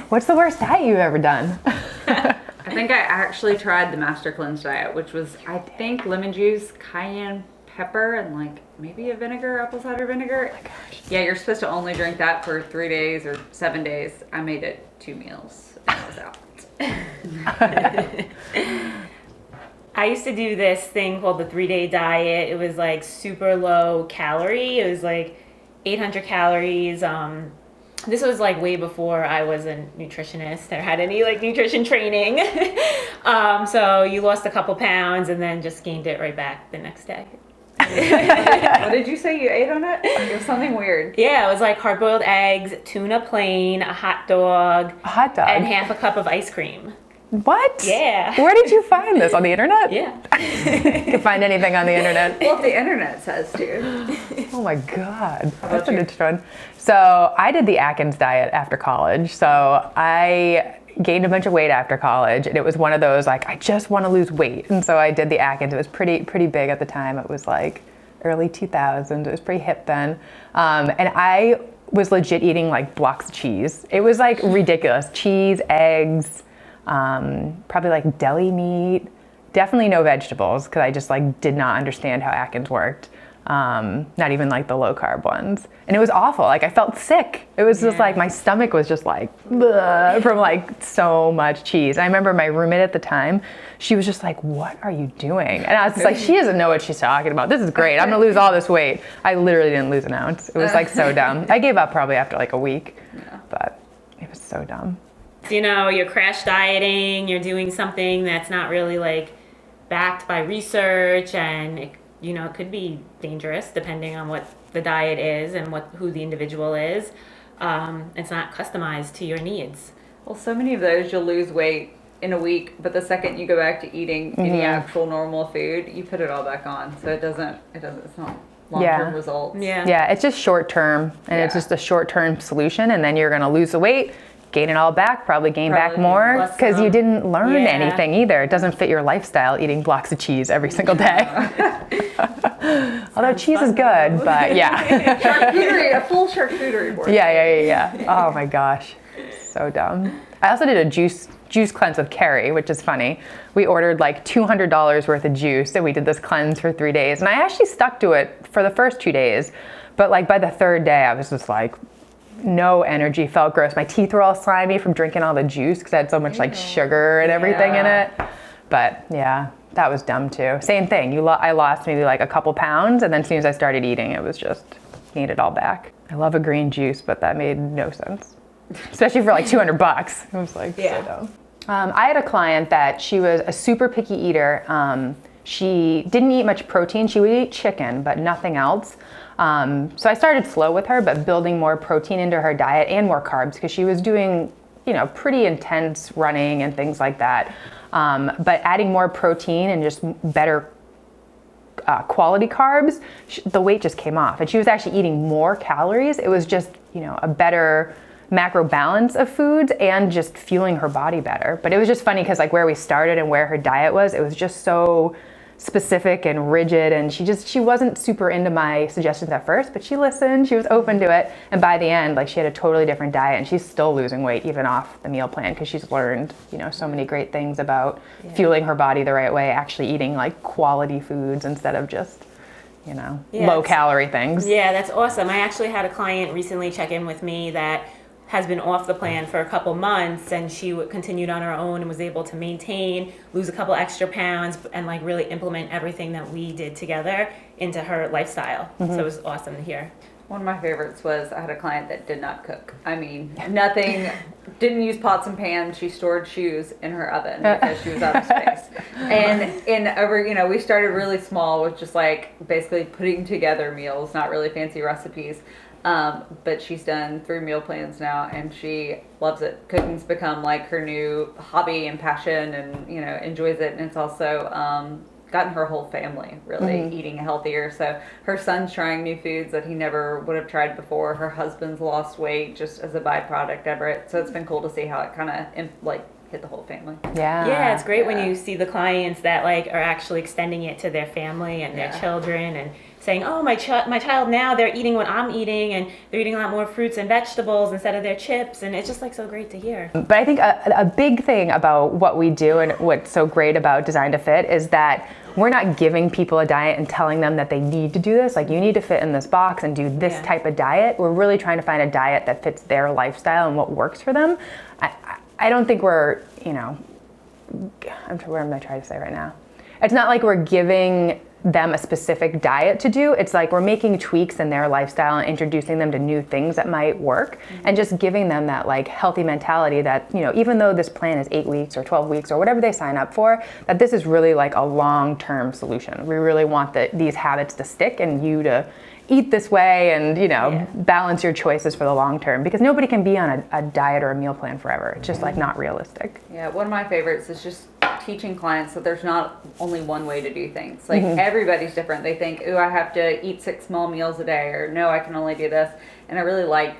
What's the worst diet you've ever done? I think I actually tried the Master Cleanse diet, which was, I think, lemon juice, cayenne pepper, and like maybe a vinegar, apple cider vinegar. Oh my gosh. Yeah, you're supposed to only drink that for 3 days or 7 days. I made it 2 meals and I was out. I used to do this thing called the 3-day diet. It was like super low calorie. It was like 800 calories. This was like way before I was a nutritionist or had any like nutrition training. So you lost a couple pounds and then just gained it right back the next day. What did you say you ate on it? It was something weird. Yeah, it was like hard-boiled eggs, tuna plain, a hot dog, and half a cup of ice cream. What? Yeah. Where did you find this? On the internet? Yeah. You can find anything on the internet. Well, if the internet says to. Oh my God. That's an interesting one. So I did the Atkins diet after college. So I gained a bunch of weight after college, and it was one of those like, I just want to lose weight. And so I did the Atkins. It was pretty big at the time. It was like early 2000s. It was pretty hip then. And I was legit eating like blocks of cheese. It was like ridiculous. Cheese, eggs, probably like deli meat, definitely no vegetables because I just like did not understand how Atkins worked. Not even like the low carb ones. And it was awful. Like I felt sick. It was just like my stomach was just like bleh, from like so much cheese. I remember my roommate at the time, she was just like, what are you doing? And I was just like, she doesn't know what she's talking about. This is great. I'm gonna lose all this weight. I literally didn't lose an ounce. It was like so dumb. I gave up probably after like a week, but it was so dumb. You know, you're crash dieting, you're doing something that's not really like backed by research, and it, you know, it could be dangerous depending on what the diet is and who the individual is. It's not customized to your needs. Well, so many of those you'll lose weight in a week, but the second you go back to eating any actual normal food, you put it all back on. So it's not long-term results. Yeah, it's just short-term, and it's just a short-term solution, and then you're gonna lose the weight, gain it all back, probably gain back more because you didn't learn anything either. It doesn't fit your lifestyle eating blocks of cheese every single day. Although cheese is good, but yeah. Charcuterie, a full charcuterie board. Yeah. Oh my gosh, so dumb. I also did a juice cleanse with Carrie, which is funny. We ordered like $200 worth of juice, and we did this cleanse for 3 days. And I actually stuck to it for the first 2 days, but like by the third day, I was just like, no energy, felt gross. My teeth were all slimy from drinking all the juice because I had so much like sugar and everything in it. But yeah, that was dumb too. Same thing. I lost maybe like a couple pounds, and then as soon as I started eating, it was just gained it all back. I love a green juice, but that made no sense, especially for like $200. It was like so dumb. I had a client that she was a super picky eater. She didn't eat much protein. She would eat chicken, but nothing else. So I started slow with her, but building more protein into her diet and more carbs because she was doing, you know, pretty intense running and things like that. But adding more protein and just better quality carbs, the weight just came off. And she was actually eating more calories. It was just, you know, a better macro balance of foods and just fueling her body better. But it was just funny because like where we started and where her diet was, it was just so specific and rigid, and she wasn't super into my suggestions at first, but she listened, she was open to it, and by the end, like she had a totally different diet, and she's still losing weight even off the meal plan because she's learned, you know, so many great things about fueling her body the right way, actually eating like quality foods instead of just, you know, low calorie things. Yeah, that's awesome. I actually had a client recently check in with me that has been off the plan for a couple months, and she continued on her own and was able to maintain, lose a couple extra pounds, and like really implement everything that we did together into her lifestyle. So it was awesome to hear. One of my favorites was I had a client that did not cook. I mean, nothing, didn't use pots and pans. She stored shoes in her oven because she was out of space. And we started really small with just like basically putting together meals, not really fancy recipes. But she's done 3 meal plans now, and she loves it. Cooking's become like her new hobby and passion, and you know, enjoys it. And it's also gotten her whole family really eating healthier. So her son's trying new foods that he never would have tried before. Her husband's lost weight just as a byproduct of it. So it's been cool to see how it kind of hit the whole family. Yeah. Yeah, it's great when Yeah. you see the clients that like are actually extending it to their family and their Yeah. children and saying, "Oh, my child now they're eating what I'm eating and they're eating a lot more fruits and vegetables instead of their chips." And it's just like so great to hear. But I think a big thing about what we do and what's so great about Design to Fit is that we're not giving people a diet and telling them that they need to do this. Like, you need to fit in this box and do this Yeah. type of diet. We're really trying to find a diet that fits their lifestyle and what works for them. I don't think we're, what am I trying to say right now? It's not like we're giving them a specific diet to do. It's like we're making tweaks in their lifestyle and introducing them to new things that might work, and just giving them that like healthy mentality that, even though this plan is 8 weeks or 12 weeks or whatever they sign up for, that this is really like a long-term solution. We really want these habits to stick and you to eat this way and, balance your choices for the long term, because nobody can be on a diet or a meal plan forever. It's just like not realistic. Yeah, one of my favorites is just teaching clients that there's not only one way to do things. Like everybody's different. They think, ooh, I have to eat 6 small meals a day, or no, I can only do this. And I really like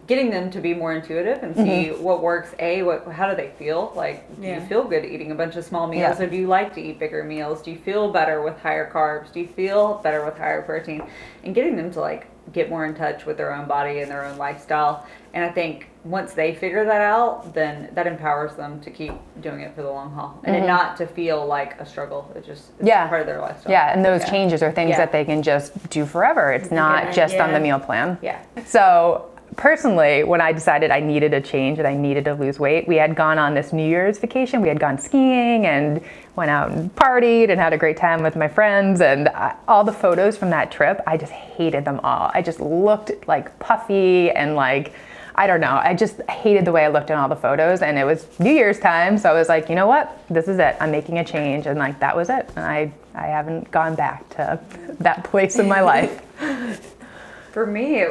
getting them to be more intuitive and see what works. How do they feel? Like, do you feel good eating a bunch of small meals, or do you like to eat bigger meals? Do you feel better with higher carbs? Do you feel better with higher protein? And getting them to like get more in touch with their own body and their own lifestyle. And I think once they figure that out, then that empowers them to keep doing it for the long haul, and it not to feel like a struggle. It's part of their lifestyle. Yeah, and those changes are things that they can just do forever. It's not just on the meal plan. Yeah. So personally, when I decided I needed a change and I needed to lose weight, we had gone on this New Year's vacation. We had gone skiing and went out and partied and had a great time with my friends. And all the photos from that trip, I just hated them all. I just looked like puffy and like, I don't know. I just hated the way I looked in all the photos. And it was New Year's time. So I was like, you know what? This is it. I'm making a change. And like, that was it. And I haven't gone back to that place in my life. For me, I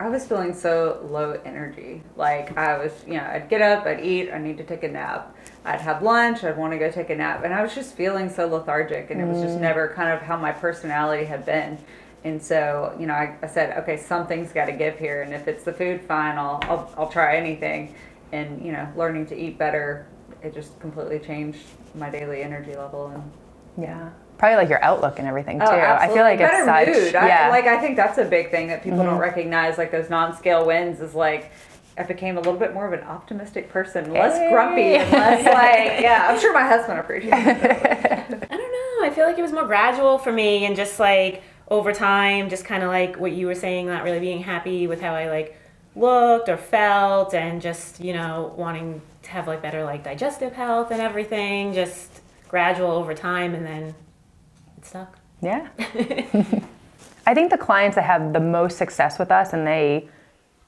was feeling so low energy. Like I'd get up, I'd eat, I need to take a nap. I'd have lunch, I'd want to go take a nap. And I was just feeling so lethargic, and it was just never kind of how my personality had been. And so, I said, okay, something's got to give here. And if it's the food, fine, I'll try anything. And, learning to eat better, it just completely changed my daily energy level. And yeah. Probably like your outlook and everything too. Absolutely. I feel like it's better such mood. yeah. I think that's a big thing that people don't recognize. Like those non-scale wins is like, I became a little bit more of an optimistic person, less grumpy, and less I'm sure my husband appreciates it. I don't know. I feel like it was more gradual for me, and just like over time, just kind of like what you were saying, not really being happy with how I like looked or felt, and just wanting to have like better like digestive health and everything. Just gradual over time, and then it stuck. Yeah. I think the clients that have the most success with us and they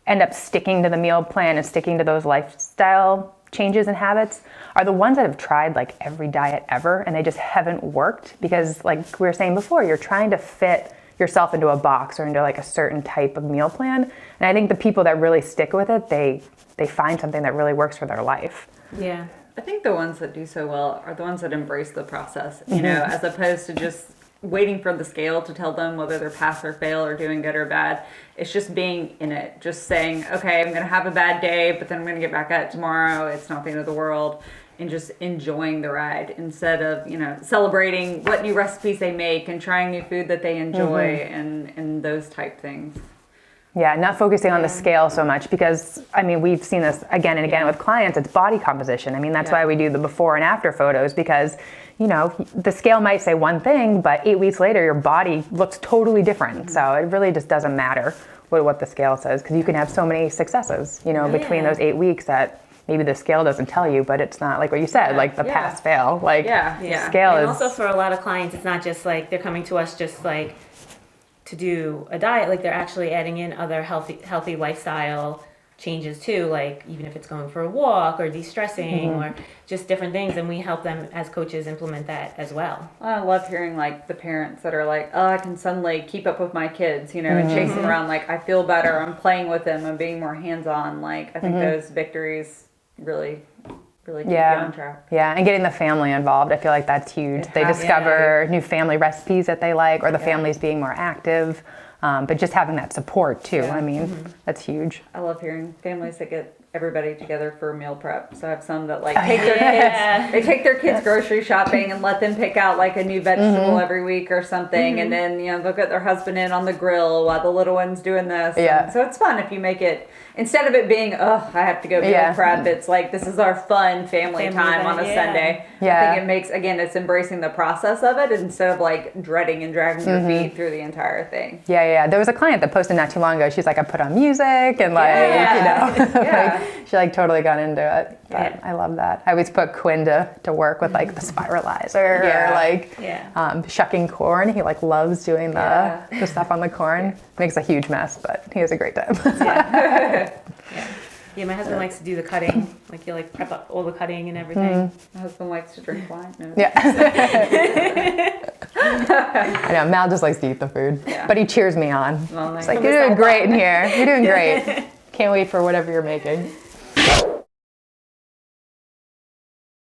end up sticking to the meal plan and sticking to those lifestyle changes and habits are the ones that have tried like every diet ever and they just haven't worked, because like we were saying before, you're trying to fit yourself into a box or into like a certain type of meal plan. And I think the people that really stick with it, they find something that really works for their life. Yeah. I think the ones that do so well are the ones that embrace the process, as opposed to just waiting for the scale to tell them whether they're pass or fail or doing good or bad. It's just being in it, just saying, okay, I'm going to have a bad day, but then I'm going to get back at it tomorrow. It's not the end of the world. And just enjoying the ride instead of, celebrating what new recipes they make and trying new food that they enjoy and those type things. Yeah, not focusing on the scale so much, because we've seen this again and again with clients. It's body composition. That's why we do the before and after photos, because the scale might say one thing, but 8 weeks later your body looks totally different. So it really just doesn't matter what the scale says, because you can have so many successes between those 8 weeks that maybe the scale doesn't tell you, but it's not like what you said, like the pass fail. Like scale and is also for a lot of clients, it's not just like they're coming to us just like to do a diet, like they're actually adding in other healthy lifestyle changes too, like even if it's going for a walk or de-stressing or just different things, and we help them as coaches implement that as well. I love hearing like the parents that are like, oh, I can suddenly keep up with my kids, and chase them around. Like, I feel better, I'm playing with them, I'm being more hands-on. Like, I think those victories really keep you on track. Yeah, and getting the family involved, I feel like that's huge. They discover new family recipes that they like, or the family's being more active. But just having that support too, that's huge. I love hearing families that get everybody together for meal prep. So I have some that like take their Yeah. kids, they take their kids grocery shopping and let them pick out like a new vegetable every week or something, and then they'll get their husband in on the grill while the little one's doing this. Yeah. And so it's fun if you make it, instead of it being I have to go meal Yeah. prep. It's like this is our fun family time on a event, yeah. Sunday. Yeah. I think it makes, again, it's embracing the process of it instead of like dreading and dragging your feet through the entire thing. Yeah. There was a client that posted not too long ago. She's like, I put on music and like, Yeah. like, she like totally got into it. But Yeah. I love that. I always put Quinn to work with like the spiralizer Yeah. or like Yeah. shucking corn. He like loves doing the stuff on the corn. Makes a huge mess, but he has a great time. Yeah, my husband likes to do the cutting. Like he'll like prep up all the cutting and everything. My husband likes to drink wine. No. Yeah. I know, Mal just likes to eat the food, Yeah. but he cheers me on. Well, He's like, you're doing great in here. You're doing great. Can't wait for whatever you're making.